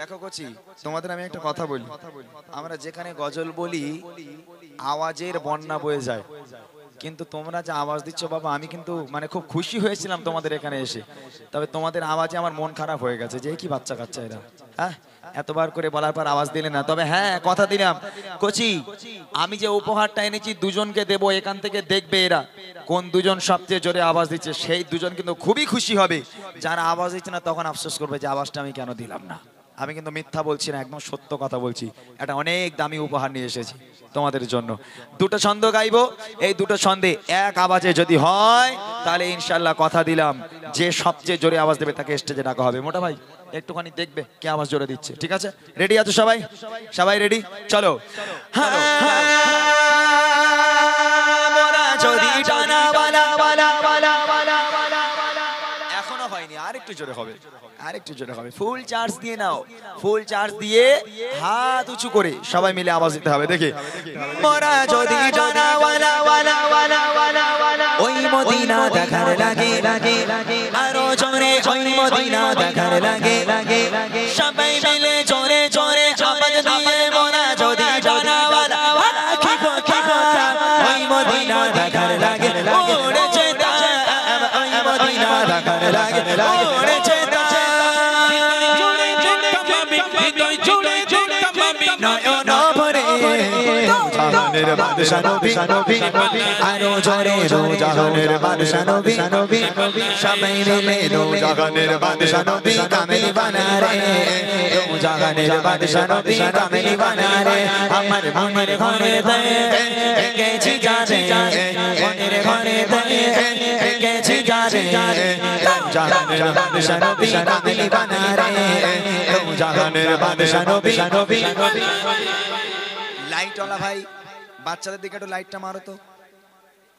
দেখো কোচি, তোমাদের আমি একটা কথা বলি। আমরা যেখানে গজল বলি আওয়াজের বন্যা বয়ে যায়, কিন্তু তোমরা যে আওয়াজ দিচ্ছ বাবা, আমি কিন্তু মানে খুব খুশি হয়েছিলাম তোমাদের এখানে এসে। তবে তোমাদের আওয়াজে আমার মন খারাপ হয়ে গেছে যে কি বাচ্চা কাচ্চা এরা, হ্যাঁ এতবার করে বলার পর আওয়াজ দিলে না। তবে হ্যাঁ কথা দিলাম কোচি, আমি যে উপহারটা এনেছি দুজনকে দেবো, এখান থেকে দেখবে এরা কোন দুজন সবচেয়ে জোরে আওয়াজ দিচ্ছে। সেই দুজন কিন্তু খুবই খুশি হবে। যারা আওয়াজ দিচ্ছে না তখন আফসোস করবে যে আওয়াজটা আমি কেন দিলাম না। আমি কিন্তু মিথ্যা বলছি না, একদম সত্য কথা বলছি। একটা অনেক দামি উপহার নিয়ে এসেছি তোমাদের জন্য। দুটো ছন্দ গাইবো, এই দুটো ছন্দে এক আওয়াজে যদি হয় তাহলে ইনশাল্লাহ কথা দিলাম যে সবচেয়ে জোরে আওয়াজ দেবে তাকে স্টেজে ডাকা হবে। মোটা ভাই একটুখানি দেখবে কে আওয়াজ জোরে দিচ্ছে, ঠিক আছে? রেডি আছো সবাই? সবাই রেডি? চলো। এখনো হয়নি, আরেকটু জোরে হবে, আরেকটু জোরে হবে। ফুল চার্জ দিয়ে নাও, ফুল চার্জ দিয়ে হাত উঁচু করে সবাই মিলে আওয়াজ দিতে হবে। দেখি মোরা যদি জানা ওয়ালা ওয়ালা ওয়ালা ওয়ালা ওয়ালা ওই মদিনা দেখার লাগে লাগে আরো জোরে ওই মদিনা দেখার লাগে লাগে সবাই মিলে জোরে জোরে আওয়াজ দিয়ে মোরা যদি জানা ওয়ালা ওয়ালা কি কথা ওই মদিনা দেখার লাগে লাগে ওড়েছে ওই মদিনা দেখার লাগে লাগে ওড়েছে জাহানের বাদশা নবী আরো জোরে দো জাহানের বাদশা নবী সবাই মিলে দো জাহানের বাদশা নবী কামেলি বানা রে দো জাহানের বাদশা নবী কামেলি বানা রে আমার মনের ঘরে গেছি জানে মনের ঘরে গেছি জানে জাহানের বাদশা নবী কামেলি বানা রে দো জাহানের বাদশা নবী লাইটওয়ালা ভাই বাচ্চাদের দিকে একটু লাইটটা মারো তো,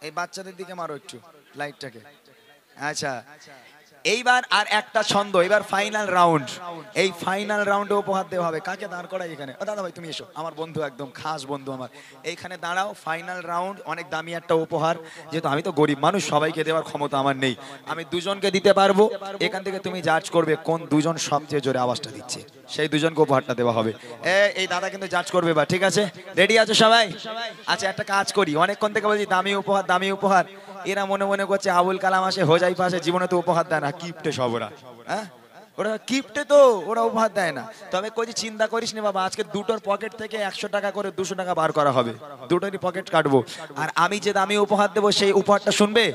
এই বাচ্চাদের দিকে মারো একটু লাইটটাকে। আচ্ছা এইবার আর একটা ছন্দ, এবার ফাইনাল রাউন্ড। এই ফাইনাল রাউন্ডে উপহার দেওয়া হবে। কাকে দাঁড় করাই এখানে? দাদা ভাই তুমি এসো, আমার বন্ধু, একদম খাস বন্ধু আমার, এইখানে দাঁড়াও। ফাইনাল রাউন্ড, অনেক দামি একটা উপহার। যেহেতু আমি তো গরিব মানুষ, সবাইকে দেওয়ার ক্ষমতা আমার নেই, আমি দুজনকে দিতে পারবো। এখান থেকে তুমি জাজ করবে কোন দুজন সবচেয়ে জোরে আওয়াজটা দিচ্ছে, সেই দুজনকে উপহারটা দেওয়া হবে। এই দাদা কিন্তু জাজ করবে বা, ঠিক আছে? রেডি আছো সবাই? আচ্ছা একটা কাজ করি, অনেকক্ষণ থেকে বলছি দামি উপহার দামি উপহার, এরা মনে মনে করছে আবুল কালাম আসে হোজাই পাশে জীবনে তো উপহার দেয় না, কিপটে সব ওরা, হ্যাঁ ওরা কিপটে, তো ওরা উপহার দেয় না। তবে কই চিন্তা করিস না বাবা, আজকে দুটোর পকেট থেকে 100 টাকা করে 200 টাকা বার করা হবে, দুটোরই পকেট কাটবো। আর আমি যে দামি উপহার দেবো সেই উপহারটা শুনবে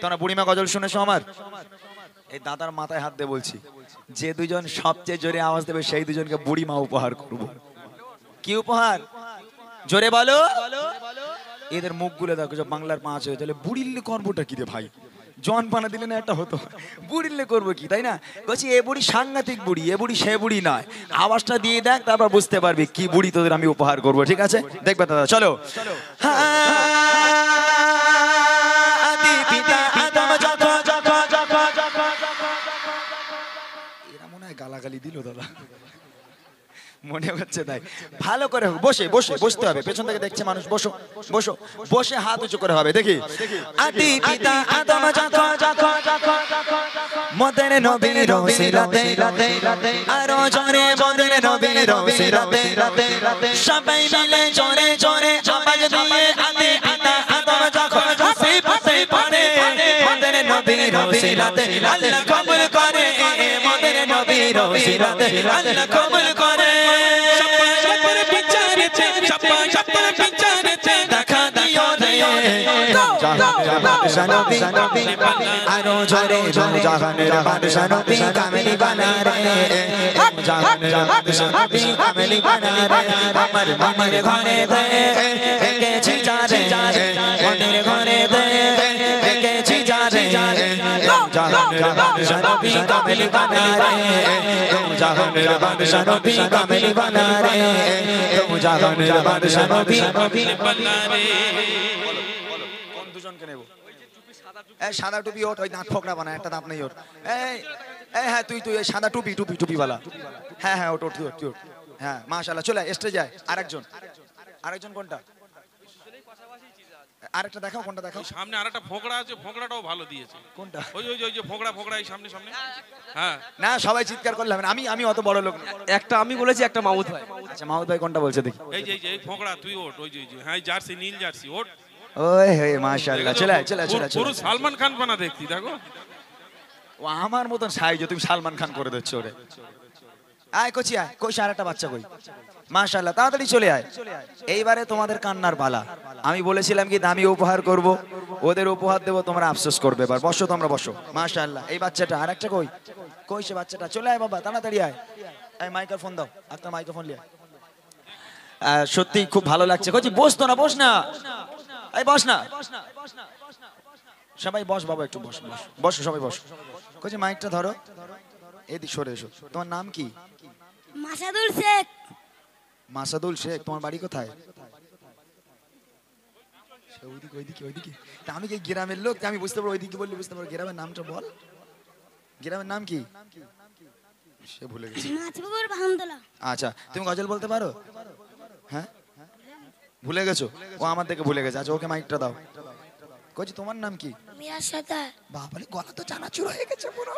তোমরা। বুড়িমা গজল শুনেছো আমার? এই দাদার মাথায় হাত দিয়ে বলছি, যে দুজন সবচেয়ে জোরে আওয়াজ দেবে সেই দুজনকে বুড়িমা উপহার করব। কি উপহার? জোরে বলো। এদের মুখগুলো দেখো, যে বাংলার পাঁচ হয়ে তাহলে বুড়িল্লে করবোটা কি রে ভাই, জন পানা দিলে না একটা হতো, বুড়িল্লে করবো কি, তাই না? বলছি এ বুড়ি সাংঘাতিক বুড়ি, এ বুড়ি সে বুড়ি নয়। আওয়াজটা দিয়ে দেখ, তারপর বুঝতে পারবি কি বুড়ি তোদের আমি উপহার করবো, ঠিক আছে? দেখবে দাদা, চলো। এরা মনে হয় গালাগালি দিল দাদা, মনে হচ্ছে তাই। ভালো করে বসে বসে বসতে হবে, পেছন থেকে দেখছে মানুষ। বসো বসো, বসে হাত উঁচু করে হবে। দেখি আদি পিতা আদম মদের নবীর রসিলাতে আরো জোরে মদের নবীর রসিলাতে সবাই মিলে জোরে জোরে আওয়াজ দিয়ে আদি পিতা আদম যখন হাসি পাতে পড়ে মদের নবীর রসিলাতে আল্লাহ কবুল করে মদের নবীর রসিলাতে আল্লাহ কবুল করে। জাহানের বাদশা নবী আরো জোরে জাহানের বাদশা নবী কামেলি বানা রে জাহানের বাদশা নবী কামেলি বানা রে আমার মনের ঘরে গেছি জানে মনের ঘরে গেছি জানে জাহানের বাদশা নবী কামেলি বানা রে জাহানের বাদশা নবী কামেলি বানা রে জাহানের বাদশা নবী বানা রে। সাদা টুপি ওঠ, ওই দাঁত ফোকরা বানা, একটা দাঁত নেই ওর। হ্যাঁ তুই সাদা টুপি টুপি টুপিওয়ালা, হ্যাঁ ওঠ ওঠ তুই ওঠ। হ্যাঁ মাশাআল্লাহ, চলে স্টেজে যায়। আরেকজন কোনটা? আরেকটা দেখাও, কোনটা দেখাও? সামনে আরেকটা ফোকড়া আছে, ফোকড়াটাও ভালো দিয়েছে। কোনটা? ওই ওই ওই যে ফোকড়া ফোকড়া এই সামনে সামনে। হ্যাঁ না সবাই চিৎকার করলে হবে না, আমি অত বড় লোক না। একটা আমি বলেছি, একটা মাহমুদ ভাই। আচ্ছা মাহমুদ ভাই কোনটা বলছে দেখি। এই যে এই ফোকড়া তুই ওঠ, ওই যে হ্যাঁ জার্সি নীল জার্সি ওঠ। ওই হে মাশাআল্লাহ, চলে আয় চলে আয় চলে আয়। পুরো সালমান খান বানা দেখতি দেখো। ও আমার মতন সাইজ, তুমি সালমান খান করে দিচ্ছ ওরে। আয় কোচি আয়, কই আরেকটা বাচ্চা কই? মাশাআল্লাহ, তাড়াতাড়ি চলে আয়। এইবারে তোমাদের কান্নার পালা। আমি বলেছিলাম কি দামি উপহার করব, ওদের উপহার দেব, তোমরা আফসোস করবে। এবার বসো, তোমরা বসো। মাশাআল্লাহ, এই বাচ্চাটা আরেকটা কই? কই সে বাচ্চাটা? চলে আয় বাবা, তাড়াতাড়ি আয়। এই মাইক্রোফোন দাও, একটা মাইক্রোফোন নিয়ে আয়। সত্যি খুব ভালো লাগছে। কোচি বস তো না, বস না, এই বস না, সবাই বস বাবা, একটু বস বস বসো, সবাই বসো। কোচি মাইকটা ধরো, এদিক সরে এসো। তোমার নাম কি? মাসাদুল শেখ। মাসাদুল শেখ। তোমার বাড়ি কোথায়? ওইদিকে ওইদিকে ওইদিকে। তা আমি কি গ্রামের লোক, আমি বুঝতে পারবো, ওইদিকে বললে বুঝতে পারবো। গ্রামের নামটা বল, গ্রামের নাম কি? সে ভুলে গেছে। মাছবাবুর বাহামদোলা। আচ্ছা, তুমি গজল বলতে পারো? হ্যাঁ, ভুলে গেছো? ও আমার থেকে ভুলে গেছে। আচ্ছা ওকে মাইকটা দাও। কইছি তোমার নাম কি? মিরাজ সর্দার। বাবারে, গলা তো চানাচুর হয়ে গেছে, পুরো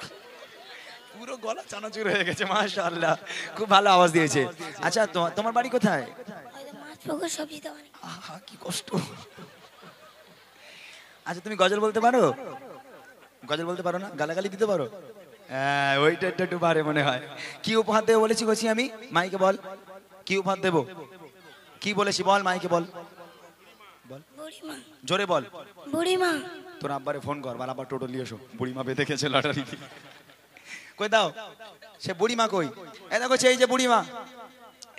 পুরো গলা চানাচুর হয়ে গেছে। মাশাআল্লাহ, খুব ভালো আওয়াজ দিয়েছে। আচ্ছা তোমার বাড়ি কোথায়? মাছবাবুর সবজি দোকানে। আহা কি কষ্ট। আচ্ছা তুমি গজল বলতে পারো? গজল বলতে পারো না? গালাগালি দিতে পারো? হ্যাঁ, ওইটা একটু পারে মনে হয়। কি উপহার দেবো বলেছি কইছি আমি? মাইকে বল, কি উপহার দেবো? কি বলেছি বল, মাইকে বল, বল বুড়িমা। জোরে বল। বুড়িমা। তোর আব্বারে ফোন কর, বার আব্বা টোটো নিয়ে এসো। বুড়িমা বেঁধে গেছে লটারি। কই দাও সে বুড়িমা, কই? এই দেখো এই যে বুড়িমা,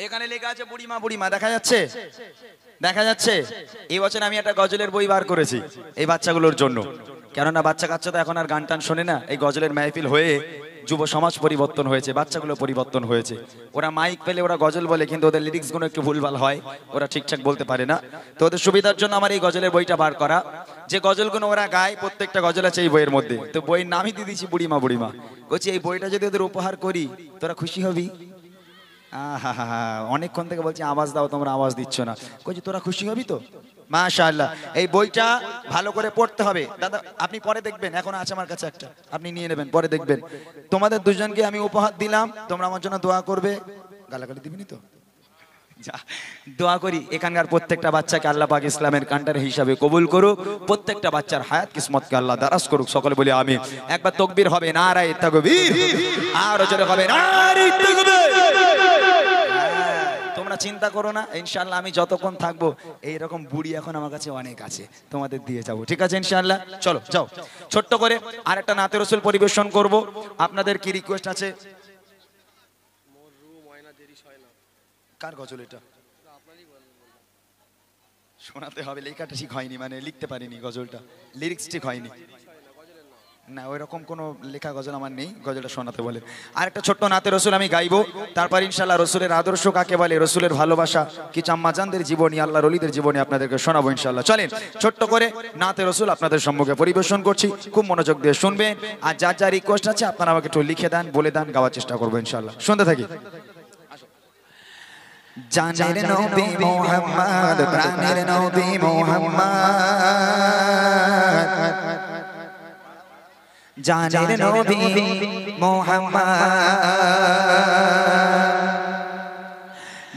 এখানে লেখা আছে বুড়িমা। বুড়িমা দেখা যাচ্ছে? দেখা যাচ্ছে? এই বছর আমি একটা গজলের বই বার করেছি এই বাচ্চাগুলোর জন্য। কেননা বাচ্চা কাচ্চা তো এখন আর গান টান শোনে না। এই গজলের মাহফিল হয়ে যুব সমাজ পরিবর্তন হয়েছে, বাচ্চাগুলো পরিবর্তন হয়েছে। ওরা মাইক পেলে ওরা গজল বলে, কিন্তু ওদের লিরিক্স গুলো একটু ভুলভাল হয়, ওরা ঠিকঠাক বলতে পারে না। তো ওদের সুবিধার জন্য আমার এই গজলের বইটা বার করা। যে গজলগুলো ওরা গায় প্রত্যেকটা গজল আছে এই বইয়ের মধ্যে। তো বইয়ের নামই দিয়ে দিয়েছি বুড়িমা। বুড়িমা বলছি এই বইটা যদি ওদের উপহার করি তোরা খুশি হবি? অনেকক্ষণ থেকে বলছি আওয়াজ দাও, তোমরা আওয়াজ দিচ্ছ না। কইছি তোরা খুশি হবি তো? মাশাআল্লাহ, এই বইটা ভালো করে পড়তে হবে। দাদা আপনি পরে দেখবেন, এখন আছে আমার কাছে একটা, আপনি নিয়ে নেবেন, পরে দেখবেন। তোমাদের দুজনকে আমি উপহার দিলাম, তোমরা আমার জন্য দোয়া করবে। গালাগালি দিবিনি তো? যা, দোয়া করি এখানকার প্রত্যেকটা বাচ্চাকে আল্লাহ পাক ইসলামের কান্ডার হিসাবে কবুল করুক। প্রত্যেকটা বাচ্চার হায়াত কিসমতকে আল্লাহ দারাজ করুক। সকলে বলি আমিন। একবার তাকবীর হবে, নারায়ে তাকবীর। আর জোরে হবে নারায়ে তাকবীর। তোমরা চিন্তা করো না, ইনশাআল্লাহ আমি যতক্ষণ থাকবো এইরকম বুড়ি এখন আমার কাছে অনেক আছে, তোমাদের দিয়ে যাবো। ঠিক আছে ইনশাআল্লাহ? চলো যাও, ছোট্ট করে আর একটা নাতে রসুল পরিবেশন করব। আপনাদের কি রিকোয়েস্ট আছে? কার গজল এটা? শোনাতে হবে, লেখাটা ঠিক হয়নি, মানে লিখতে পারিনি গজলটা, লিরিক্স ঠিক হয়নি। না ওইরকম কোনো লেখা গজল আমার নেই, গজলটা শোনাতে বলে। আর একটা ছোট্ট নাতে রসুল আমি গাইবো, তারপর ইনশাআল্লাহ রসুলের আদর্শ কাকে বলে, রসুলের ভালোবাসা কি, আম্মাজানদের জীবনী, আল্লাহর ওলিদের জীবনী আপনাদেরকে শোনাবো ইনশাআল্লাহ। চলেন ছোট্ট করে নাতে রসুল আপনাদের সম্মুখে পরিবেশন করছি, খুব মনোযোগ দিয়ে শুনবেন। আর যার যা রিকোয়েস্ট আছে আপনারা আমাকে একটু লিখে দেন, বলে দেন, গাওয়ার চেষ্টা করবো ইনশাআল্লাহ। শুনতে থাকি। জানের নবী মুহাম্মদ, প্রাণের নবী মুহাম্মদ, জানের নবী মুহাম্মদ,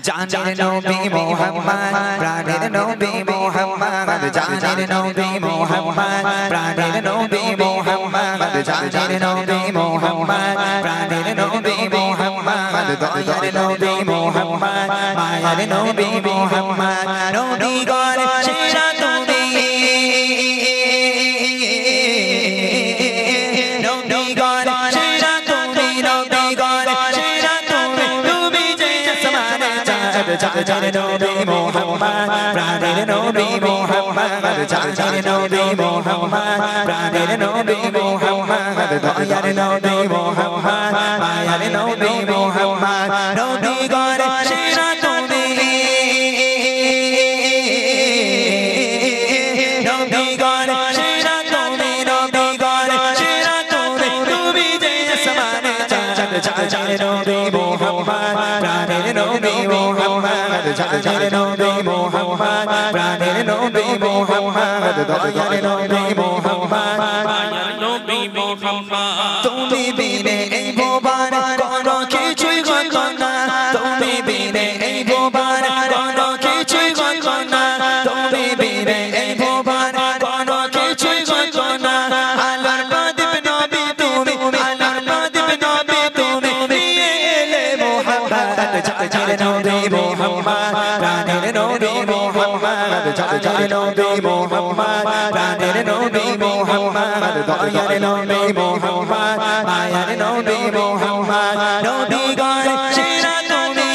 জানের নবী মুহাম্মদ, প্রাণের নবী মুহাম্মদ, জানের নবী মুহাম্মদ, প্রাণের নবী মুহাম্মদ, জানের নবী মুহাম্মদ, প্রাণের নবী মুহাম্মদ, দয়ার নবী মুহাম্মদ, মায়ার নবী মুহাম্মদ, নবী গণ সেরা তুমি, নবী গণ সেরা তুমি, নবী গণ সেরা তুমি, তুমি যে আসমানে চাঁদ, জানের নবী মুহাম্মদ, প্রাণের নবী মুহাম্মদ, জানের নবী মুহাম্মদ, প্রাণের নবী মুহাম্মদ, দয়ার নবী মুহাম্মদ, মায়ার নবী মুহাম্মদ, নবী গণ সেরা তুমি, নবী গণ সেরা তুমি, নবী গণ সেরা তুমি, তুমি যে আসমানে চাঁদ, জানের নবী মুহাম্মদ, প্রাণের নবী মুহাম্মদ, জানের নবী মুহাম্মদ, প্রাণের নবী মুহাম্মদ, তুমি বিনে এই ভুবন কোনো কিছুই হতো না, তুমি বিনে এই ভুবন কোনো কিছুই হতো না। আলোর প্রদীপ নবী তুমি, আলোর প্রদীপ নবী তুমি, নিয়ে এলে মোহাম্মদ জানের নবী মোহাম্মদ, প্রাণের নবী মোহাম্মদ, জানের নবী মোহাম্মদ, প্রাণের নবী মোহাম্মদ, দয়ার নবী মোহাম্মদ, মায়ার নবী মোহাম্মদ, নবী গণ সেরা তুমি,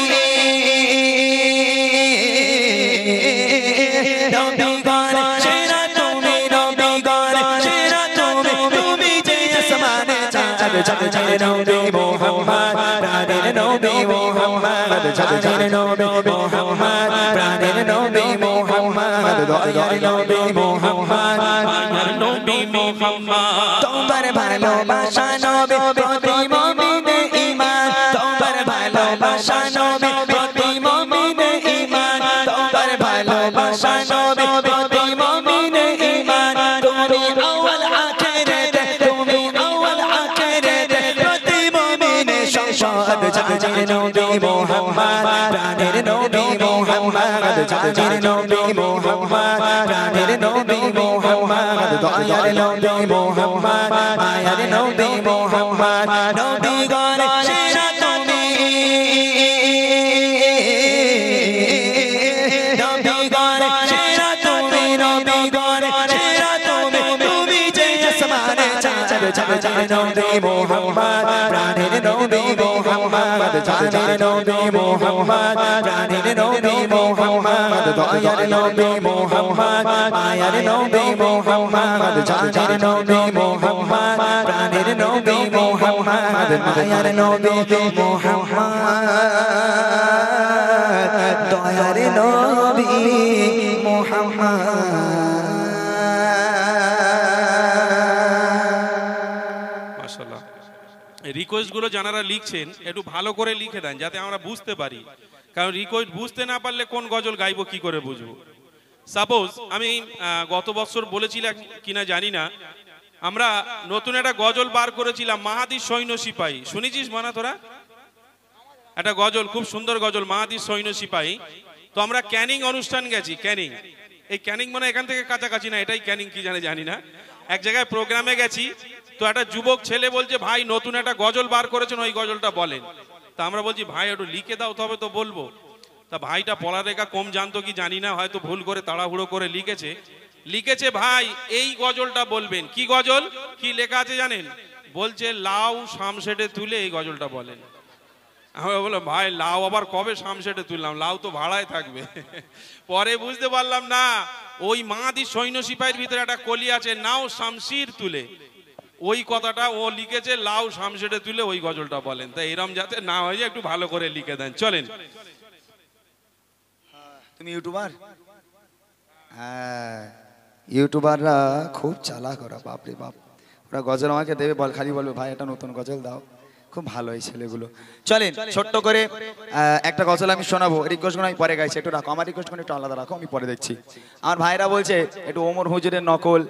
নবী গণ সেরা তুমি, নবী গণ সেরা তুমি, তুমি যে আসমানে চাঁদ জানের নবী মোহাম্মদ, প্রাণের নবী মোহাম্মদ, জানের নবী মোহাম্মদ, প্রাণের নবী মোহাম্মদ, দয়ার নবী মোহাম্মদ, মায়ার নবী মোহাম্মদ। তোমার ভালোবাসা নবী প্রতি মুমিনে ঈমান, তোমার ভালোবাসা নবী প্রতি মুমিনে ঈমান, তোমার ভালোবাসা নবী প্রতি মুমিনে ঈমান, তুমি আউয়াল আখিরাতে, তুমি আউয়াল আখিরাতে প্রতি মুমিনে সম্পদ, জানের নবী মোহাম্মদ, প্রাণের নবী মোহাম্মদ, জানের নবী মোহাম্মদ, প্রাণের নবী মোহাম্মদ, দয়ার নবী মোহাম্মদ, মায়ার নবী মোহাম্মদ, নবী গণ সেরা তুমি, নবী গণ সেরা তুমি, নবী গণ সেরা তুমি, তুমি যে আসমানে চাঁদ জানের নবী মোহাম্মদ, প্রাণের নবী মোহাম্মদ, জানের নবী মোহাম্মদ, প্রাণের নবী মোহাম্মদ, দয়ার নবী মোহাম্মদ, মায়ার নবী মোহাম্মদ, জানের নবী মোহাম্মদ, প্রাণের নবী মোহাম্মদ, মায়ার নবী মোহাম্মদ, দয়ার নবী মোহাম্মদ। মাশাআল্লাহ। রিকোয়েস্ট গুলো যারা লিখছেন একটু ভালো করে লিখে দেন যাতে আমরা বুঝতে পারি, কারণ রিকোয়েস্ট বুঝতে না পারলে কোন গজল গাইবো কি করে বুঝবো। সাপোজ আমি গত বছর বলেছিলাম কিনা জানি না, আমরা নতুন একটা গজল বার করেছিলাম মাহাদি সৈন্য সিপাহী, শুনেছিস মানা তোরা? একটা গজল, খুব সুন্দর গজল, মাহাদি সৈন্য সিপাহী। তো আমরা ক্যানিং অনুষ্ঠান গেছি, ক্যানিং, এই ক্যানিং মানে এখান থেকে কাছাকাছি না, এটাই ক্যানিং কি জানি না, এক জায়গায় প্রোগ্রামে গেছি। তো একটা যুবক ছেলে বলছে ভাই নতুন একটা গজল বার করেছেন, ওই গজলটা বলেন। তা আমরা বলছি ভাই একটু লিখে দাও তবে তো বলবো। তা ভাইটা পড়ালেখা কম জানতো কি জানি না, হয়তো ভুল করে তাড়াহুড়ো করে লিখেছে ভাই এই গজলটা বলবেন। কি গজল, কি লেখা আছে জানেন? বলছে লাউ শামশেটে তুলে এই গজলটা বলেন। আমরা বললাম ভাই লাউ আবার কবে শামশেটে তুললাম, লাউ তো ভাড়ায় থাকবে। পরে বুঝতে পারলাম না, ওই মাহাদি সৈন্য সিপাহীর ভিতরে একটা কলি আছে, নাও শামশির তুলে, ওই কথাটা ও লিখেছে, লাউ শামশেটে তুলে ওই গজলটা বলেন। তাই এরম যাতে না হয়ে যায় একটু ভালো করে লিখে দেন। চলেন। তুমি ইউটিউবার? হ্যাঁ, ইউটিউবাররা খুব চালাক, ওরা বাপরে বাপ। ওরা গজল আমাকে দেবে, খালি বলবে ভাই একটা নতুন গজল দাও। খুব ভালো এই ছেলেগুলো। চলেন ছোট্ট করে একটা গজল আমি শোনাবো, রিকোয়েস্টগুলো আমি পরে গাইছি, একটু রাখো আমার রিকোয়েস্টগুলো একটু আলাদা রাখো, আমি পরে দেখছি। আমার ভাইরা বলছে একটু ওমর হুজুরের নকল,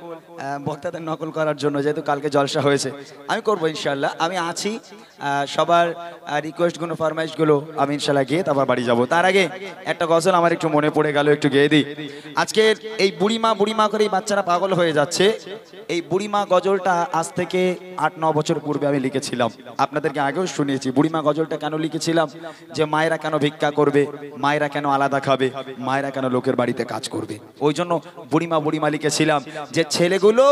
বক্তাদের নকল করার জন্য, যেহেতু কালকে জলসা হয়েছে। আমি করবো ইনশাল্লাহ, আমি আছি। সবার রিকোয়েস্টগুলো ফরমাইশগুলো আমি ইনশাল্লাহ গিয়ে তারপর বাড়ি যাবো। তার আগে একটা গজল আমার একটু মনে পড়ে গেল, একটু গেয়ে দিই। আজকের এই বুড়িমা করে এই বাচ্চারা পাগল হয়ে যাচ্ছে। এই বুড়িমা গজলটা আজ থেকে 8-9 বছর পূর্বে আমি লিখেছিলাম, আপনাদেরকে আগেও শুনিয়েছি। বুড়িমা গজলটা কেন লিখেছিলাম? যে মায়েরা কেন ভিক্ষা করবে, মায়েরা কেন আলাদা খাবে, মায়েরা কেন লোকের বাড়িতে কাজ করবে, ওই জন্য বুড়িমা লিখেছিলাম। যে ছেলেগুলো,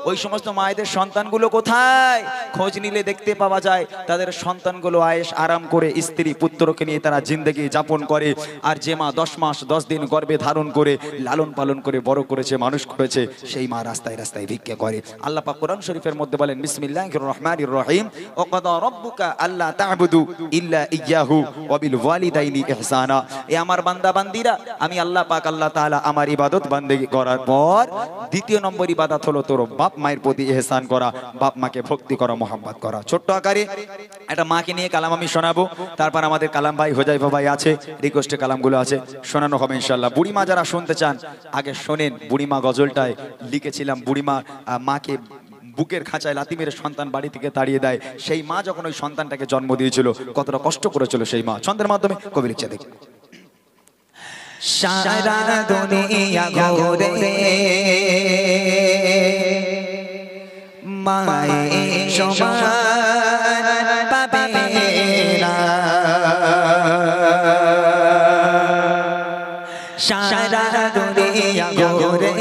ওই সমস্ত মায়েদের সন্তানগুলো কোথায়, খোঁজ নিলে দেখতে পাওয়া যায় তাদের সন্তানগুলো আয়েশ আরাম করে স্ত্রী পুত্রকে নিয়ে তারা জিন্দগি যাপন করে। আর যে মা 10 মাস 10 দিন গর্ভে ধারণ করে লালন পালন করে বড় করেছে, মানুষ করেছে, সেই মা রাস্তায় রাস্তায় ভিক্ষা করে। আল্লাহ পাক কোরআন শরীফের মধ্যে বলেন, বিসমিল্লাহির রহমানির রহিম, ওয়াকাদা রাব্বুকা আল্লা তা'বুদু ইল্লা ইয়্যাহু ওয়া বিল ওয়ালিদাইনি ইহসানা। এ আমার বান্দা বান্দিরা, আমি আল্লাহ পাক আল্লাহ তাআলা আমার ইবাদত বান্দেগি করার পর দ্বিতীয় নম্বর ইবাদত হলো তোর বাপ মায়ের প্রতি ইহসান করা, বাপ মাকে ভক্তি করা, মোহাম্মত করা। ছোট্ট আকারে একটা মাকে নিয়ে কালাম আমি শোনাবো, তারপর আমাদের কালাম ভাই হোজাইফা ভাই আছে, রিকোয়েস্টে কালামগুলো আছে, শোনানো হবে ইনশাআল্লাহ। বুড়িমা যারা শুনতে চান আগে শোনেন, বুড়িমা গজলটায় লিখেছিলাম বুড়িমা মাকে বুকের খাঁচায় লাথি মেরে সন্তান বাড়ি থেকে তাড়িয়ে দেয়, সেই মা যখন ওই সন্তানটাকে জন্ম দিয়েছিল কতটা কষ্ট করেছিল সেই মা। ছন্দের মাধ্যমে কবি লিখছে দেখ। সারা দুনিয়া ঘুরে মায়ের সমান পাবে না, সারা দুনিয়া ঘুরে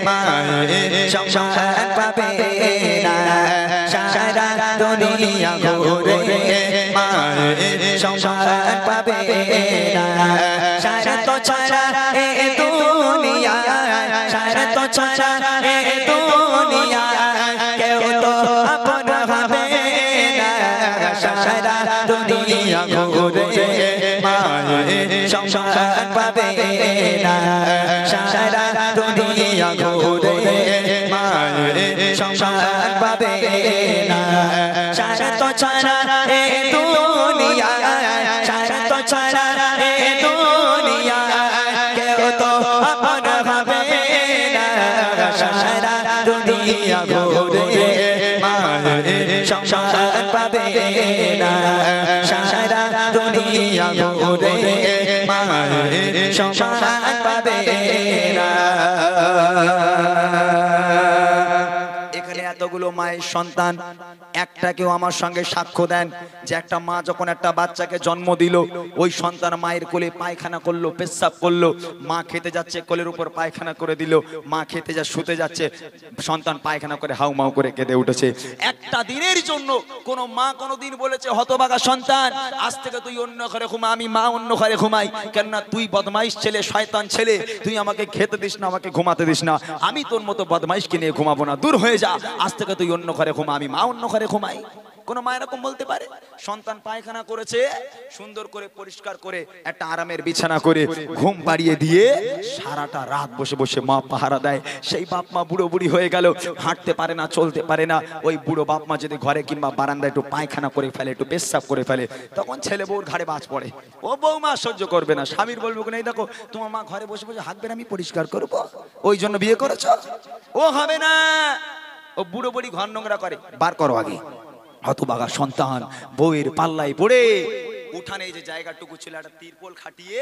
মায়ের সমান পাবে না, সারা দুনিয়া ঘুরে মায়ের সমান পাবে না, সারা তো ছাড়া এ দুনিয়া, সারা তো ছাড়া এ দুনিয়া কেউ তো আপন হবে না, সারা দুনিয়া ঘুরে মায়ের সমান পাবে না, সারা দুনিয়া ঘুরে মায়ের সমান পাবে না, সারা তো ছাড়া এ দুনিয়া, সারা তো ছাড়া এ দুনিয়া কেউ তো আপন হবে না, সারা দুনিয়া ঘুরে মায়ের সমান পাবে না, সারা দুনিয়া ঘুরে মায়ের সমান পাবে না। এখানে এতগুলো মায়ের সন্তান, একটা কেউ আমার সঙ্গে সাক্ষ্য দেন যে একটা মা যখন একটা বাচ্চাকে জন্ম দিল, ওই সন্তান মায়ের কোলে পায়খানা করলো, পেশাব করলো, মা খেতে যাচ্ছে কোলের উপর পায়খানা করে দিল, মা খেতে যা শুতে যাচ্ছে সন্তান পায়খানা করে হাউমাউ করে কেঁদে উঠেছে। একটা দিনের জন্য কোন মা কোনদিন বলেছে হতভাগা সন্তান আজ থেকে তুই অন্য ঘরে ঘুমা, আমি মা অন্য ঘরে ঘুমাই, কেননা তুই বদমাইশ ছেলে, শয়তান ছেলে, তুই আমাকে খেতে দিস না, আমাকে ঘুমাতে দিস না, আমি তোর মতো বদমাইশকে নিয়ে ঘুমাবো না, দূর হয়ে যা, আজ থেকে তুই অন্য ঘরে ঘুমা, আমি মা অন্য ঘরে ঘুমাই। কোন মা এরকম বলতে পারে? সন্তান পায়খানা করেছে, সুন্দর করে পরিষ্কার করে একটা আরামের বিছানা করে ঘুম পাড়িয়ে দিয়ে সারাটা রাত বসে বসে মা পাহারা দেয়। সেই বাপ মা বুড়ো বুড়ি হয়ে গেল, হাঁটতে পারে না, চলতে পারে না, ওই বুড়ো বাপ মা যদি ঘরে কিংবা বারান্দায় একটু পায়খানা করে ফেলে, একটু পেশাব করে ফেলে, তখন ছেলে বউর ঘাড়ে বাজ পড়ে। ও বউমা সহ্য করবে না, স্বামীর বলবো না, এই দেখো তোমার মা ঘরে বসে বসে হাঁকবে, আমি পরিষ্কার করবো, ওই জন্য বিয়ে করেছ? ও হবে না, ও বুড়ো বুড়ি ঘর নোংরা করে, বার করো আগে। হতভাগা সন্তান বউয়ের পাল্লায় পড়ে উঠানে যে জায়গাটুকু ছিল একটা তিরপল খাটিয়ে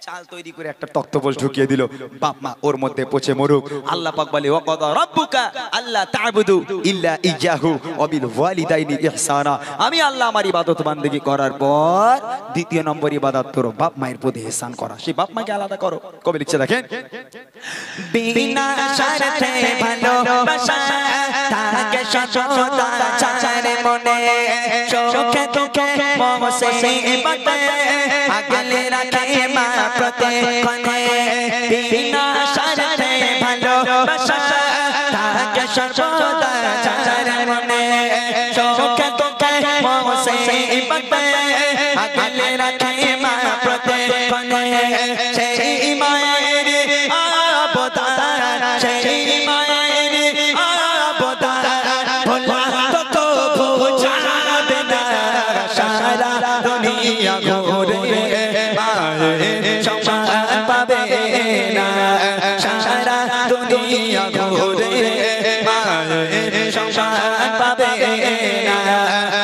চাল তৈরি করে একটা তক্তপোষ ঢুকিয়ে দিল, বাপ মা ওর মধ্যে পচে মরুক। আল্লাহ পাক বলে ওয়াকাদা রাব্বুকা আল্লা তা'বুদু ইল্লা ইয়্যাহু ওয়া বিল ওয়ালিদাইনি ইহসানা, আমি আল্লাহ আমার ইবাদত বান্দেগি করার পর দ্বিতীয় নম্বর ইবাদত তোর বাপ মায়ের প্রতি ইহসান করা, সেই বাপ মাকে আলাদা করো। কবে লিখছে দেখেন, বিনা শর্তে ভালোবাসা থাকে সততা চারে মনে, সুখে দুঃখে মুসিবতে আগলে রাখে মা প্রত্যেকক্ষণে, বিনা শর্তে ভালোবাসা থাকে সততা চারে মনে, সুখে দুঃখে মুসিবতে আগলে রাখে মা প্রত্যেকক্ষণে, সেই মায়ের অবদান, সেই মায়ের অবদান ভোলা তো বোঝাবে না, সারা দুনিয়া ঘুরে মায়ের সমান পাবে না, সারা দুনিয়া ঘুরে মায়ের সমান পাবে না,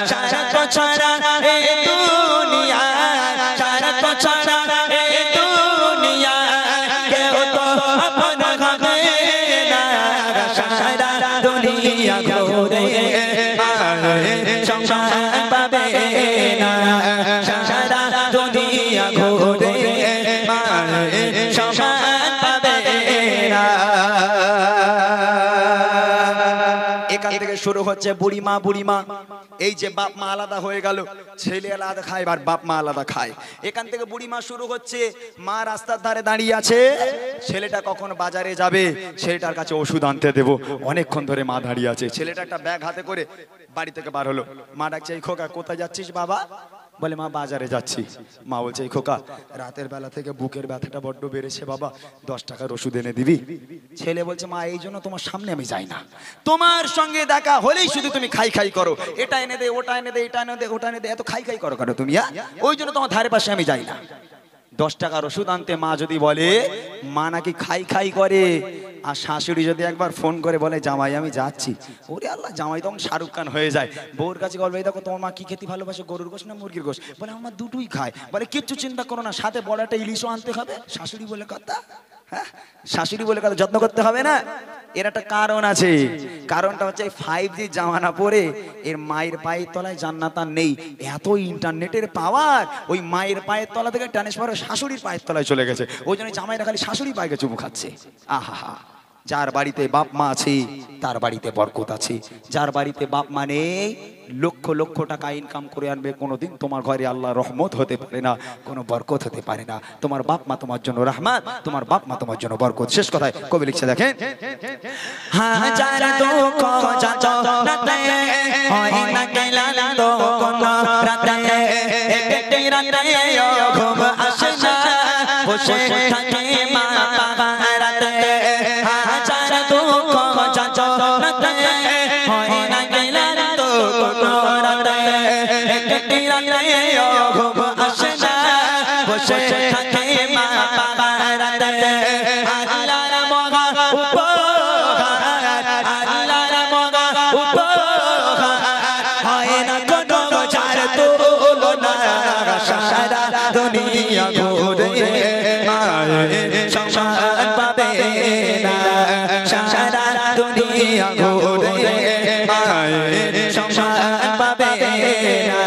সারা তো ছাড়া এ দুনিয়া, সারা তো ছাড়া এ দুনিয়া কেউ তো আপন হবে না, সারা দুনিয়া ঘুরে মায়ের সমান পাবে না, সারা দুনিয়া ঘুরে মায়ের সমান পাবে না। এখান থেকে শুরু হচ্ছে বুড়িমা বুড়িমা, এই যে বাপ মা আলাদা হয়ে গেল, ছেলে আলাদা খায় আর বাপ মা আলাদা খায়, এখান থেকে বুড়িমা শুরু হচ্ছে। মা রাস্তার ধারে দাঁড়িয়ে আছে, ছেলেটা কখন বাজারে যাবে, ছেলেটার কাছে ওষুধ আনতে দেবো, অনেকক্ষণ ধরে মা দাঁড়িয়ে আছে। ছেলেটা একটা ব্যাগ হাতে করে বাড়ি থেকে বার হলো, মা ডাকছে এই খোকা কোথায় যাচ্ছিস বাবা? বলে মা বাজারে যাচ্ছি। মা বলছে এই খোকা রাতের বেলা থেকে বুকের ব্যথাটা বড্ড বেড়েছে বাবা, 10 টাকার ওষুধ এনে দিবি? ছেলে বলছে মা এই জন্য তোমার সামনে আমি যাই না, তোমার সঙ্গে দেখা হলেই শুধু তুমি খাই খাই করো, এটা এনে দে, ওটা এনে দে, এটা এনে দে, ওটা এনে দে, এত খাই খাই করো কেন তুমি? ওই জন্য তোমার ধারে পাশে আমি যাই না। 10 টাকার ওষুধ আনতে মা যদি বলে, মা নাকি খাই খাই করে, আর শাশুড়ি যদি একবার ফোন করে বলে জামাই আমি যাচ্ছি, ওরে আল্লাহ, জামাই তখন শাহরুখ খান হয়ে যায়। বউর কাছে বলবে এই দেখো তোমার মা কি খেতে ভালোবাসে, গরুর গোশ না মুরগির গোশ, বলে আমার দুটোই খায়, বলে কিচ্ছু চিন্তা করো না, সাথে বড় একটা ইলিশও আনতে হবে। শাশুড়ি বলে কথা, হ্যাঁ শাশুড়ি বলে কথা, যত্ন করতে হবে না। এর একটা কারণ আছে, কারণটা হচ্ছে 5G জামানা পরে এর মায়ের পায়ের তলায় জান্নাত আর নেই, এত ইন্টারনেটের পাওয়ার ওই মায়ের পায়ের তলা থেকে ট্রান্সফার শাশুড়ির পায়ের তলায় চলে গেছে, ওই জন্য জামাইরা খালি শাশুড়ি পায়ে চুমু খাচ্ছে। আহা, যার বাড়িতে বাপ মা আছে তার বাড়িতে বরকত আছে, যার বাড়িতে বাপ মা নেই লক্ষ লক্ষ টাকা ইনকাম করে আনবে, কোনোদিন তোমার ঘরে আল্লাহ রহমত হতে পারে না, কোনো বরকত হতে পারে না। তোমার বাপ মা তোমার জন্য রহমত, তোমার বাপ মা তোমার জন্য বরকত। শেষ কথায় কবি লিখছে দেখেন, হাজার দুঃখ যত রাতে হয় না গেলাম তো কোন রাতে, একটি রাতে ঘুম আসে না, বসে থাকে মা বাবা রাতে, হাজার দুঃখ যত রাতে হয় না গেলাম তো কোন রাতে, একটি রাতে ঘুম আসে না, বসে থাকে মা বাবা রাতে, আল্লাহর মহা উপকার, আল্লাহর মহা উপকার হয় না কোনো যার তুলনা, সারা দুনিয়া ঘুরে মায়ের সংসার পাবে না, সারা দুনিয়া ঘুরে মায়ের সংসার পাবে না,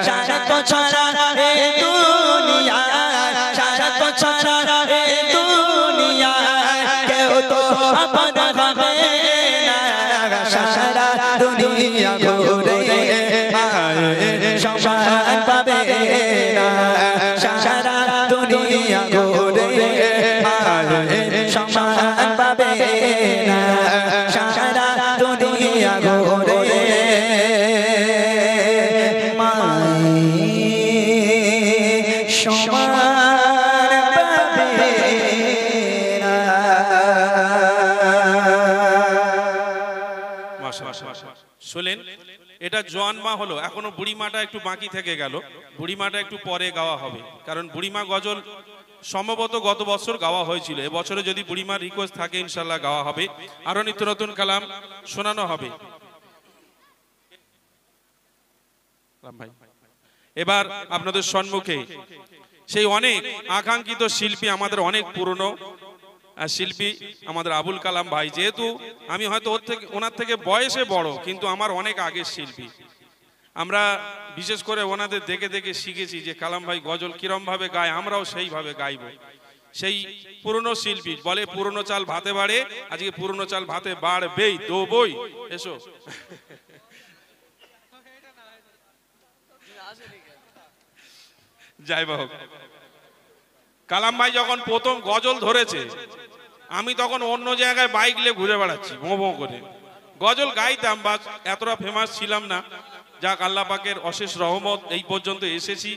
সারা তো ছাড়া এ দুনিয়া, সারা তো ছাড়া এ দুনিয়া কেউ তো আপন হবে না, সারা দুনিয়া ঘুরে মায়ের সংসার পাবে না, সারা দুনিয়া ঘুরে মায়ের সংসার পাবে না, সারা দুনিয়া ঘুরে মায়ের সংসার পাবে না। শুনলেন, এটা জোয়ান-মা হলো, এখনো বুড়িমাটা একটু বাকি থেকে গেল, বুড়িমাটা একটু পরে গাওয়া হবে, কারণ বুড়িমা গজল সম্ভবত গত বছর গাওয়া হয়েছিল, এবছরে যদি বুড়িমার রিকোয়েস্ট থাকে ইনশাল্লাহ গাওয়া হবে, আরো নিত্য নতুন কালাম শোনানো হবে। এবার আপনাদের সম্মুখে সেই অনেক আকাঙ্ক্ষিত শিল্পী, আমাদের অনেক পুরনো শিল্পী আমাদের আবুল কালাম ভাই, যেহেতু আমি হয়তো ওনার থেকে বয়সে বড়, কিন্তু আমার অনেক আগের শিল্পী, আমরা বিশেষ করে ওনাদের দেখে দেখে শিখেছি যে কালাম ভাই গজল কিরম ভাবে গায়, আমরাও সেইভাবে গাইব। সেই পুরনো শিল্পী বলে পুরনো চাল ভাতে বাড়ে, আজকে পুরনো চাল ভাতে বাড়বেই, দোবই। এসো যাই হোক, কালাম ভাই যখন প্রথম গজল ধরেছে, আমি তখন অন্য জায়গায় বাইক নিয়ে ঘুরে বেড়াচ্ছি ভোঁ ভোঁ করে, গজল গাইতাম বা এতটা ফেমাস ছিলাম না। যাক, আল্লাহ পাকের অশেষ রহমত, এই পর্যন্ত এসেছি।